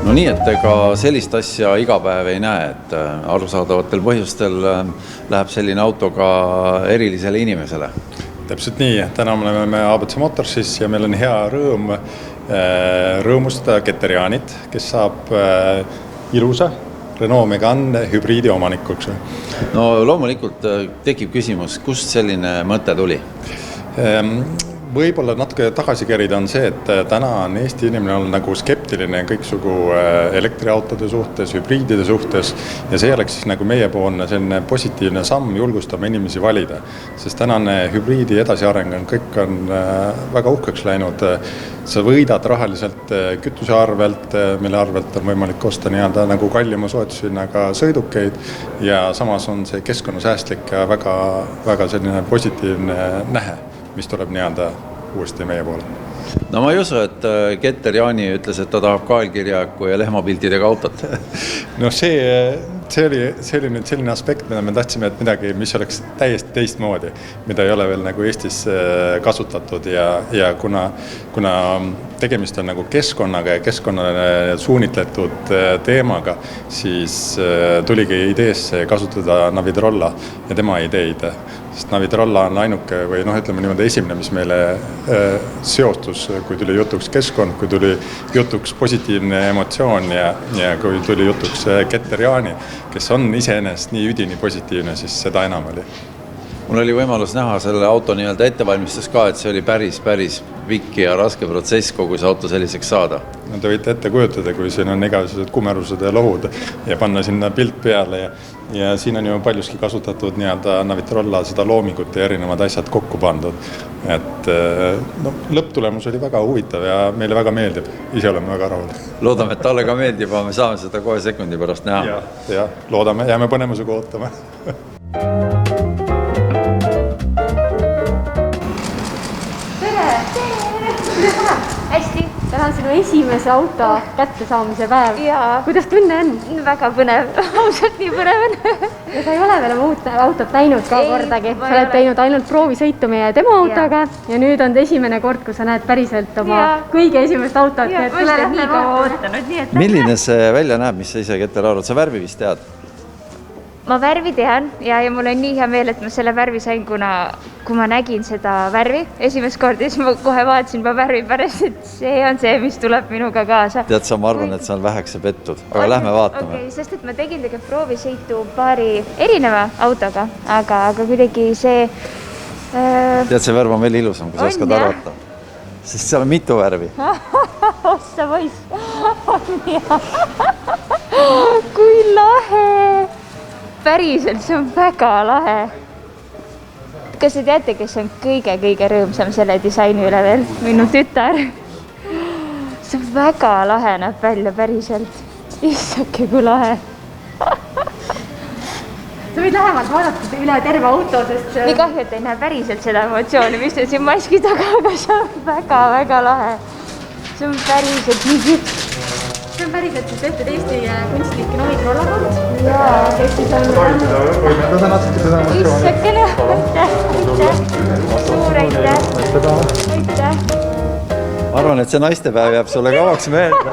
No nii, et ega sellist asja iga päev ei näe, et arusaadavatel põhjustel läheb selline auto ka erilisele inimesele. Täpselt nii, täna me oleme ABC Motorsis ja meil on hea rõõm rõõmustada Keter-Jaanit, kes saab ilusa Renault Megane hübriidi omanikuks. No loomulikult tekib küsimus, kust selline mõte tuli? Võib-olla natuke tagasi kerida on see, et täna on Eesti inimene olnud nagu skeptiline kõiksugu elektriautode suhtes, hübriidide suhtes ja see oleks siis nagu meiepoolne selline positiivne samm julgustama inimesi valida. Sest tänane hübriidi edasiareng kõik on väga uhkeks läinud. Sa võidad rahaliselt kütuse arvelt, mille arvelt on võimalik osta nagu kallima soetushinnaga sõidukeid ja samas on see keskkonnasäästlik ja väga selline positiivne nähe, mis tuleb uuesti meie poole. No ma ei usu, et Keter-Jaani ütles, et ta tahab kaelkirjaku ja lehmapiltidega autot. No see oli nüüd selline aspekt, mida me tahtsime, et midagi, mis oleks täiesti teistmoodi, mida ei ole veel nagu Eestis kasutatud ja kuna tegemist on nagu keskkonnaga ja keskkonnale suunitletud teemaga, siis tuligi ideesse kasutada Navitrolla ja tema ideid. Sest Navitrolla on ainuke või ütleme niimoodi esimene, mis meile seostus, kui tuli jutuks keskkond, kui tuli jutuks positiivne emotsioon ja kui tuli jutuks Keter-Jaani, kes on iseenesest nii üdini positiivne, siis seda enam oli. Mul oli võimalus näha selle auto ettevalmistus ka, et see oli päris pikk ja raske protsess kogu see auto selliseks saada. No te võite ette kujutada, kui siin on igasugused kumerused ja lohud ja panna sinna pilt peale ja siin on ju paljuski kasutatud Navitrolla seda loomingut ja erinevad asjad kokku pandud. Et lõpptulemus oli väga huvitav ja meile väga meeldib. Ise oleme väga rahul. Loodame, et talle ka meeldib, aga me saame seda kohe sekundi pärast näha. Ja, loodame, jääme põnemusega ootama. Hästi. Täna on sinu esimese auto kätte saamise päev. Kuidas tunne on? Väga põnev. Ausalt nii põnev on. Ja sa ei ole veel oma autot näinud ka kordagi. Sa oled teinud ainult proovisõitu meie demo autoga ja nüüd on esimene kord, kui sa näed päriselt oma kõige esimest autot. Nii kaua ootanud. Milline see välja näeb, mis sa ise Keter arvad? Sa värvi vist tead? Ma värvi tean ja mul on nii hea meel, et ma selle värvi sain, kui ma nägin seda värvi esimest korda, siis ma kohe vaatasin värvi pärast, et see on see, mis tuleb minuga kaasa. Tead sa, ma arvan, et see on vähekse pettud, aga lähme vaatame. Sest et ma tegin tegelikult proovisõitu paari erineva autoga, aga kuidagi see... Tead, see värv on veel ilusam, kui sa oskad arvata. Sest seal on mitu värvi. Ossa poiss. Kui lahe! Päriselt, see on väga lahe. Kas te teate, kes on kõige rõõmsam selle disaini üle veel? Minu tütar. See on väga lahe näeb välja päriselt. Issake, kui lahe. Sa võid lähemalt vaadata üle terve auto, sest... Nii kahju, et ei näe päriselt seda emotsiooni, mis on siin maski taga, aga see on väga lahe. See on päriselt nii kütt. See on päriselt siis tehtud Eesti kunstlik Navitrolla poolt. Jaa. Võimendada natuke seda emotsiooni. Issakene, aitäh. Suur aitäh. Aitäh. Ma arvan, et see naistepäev jääb sulle kauaks meelde.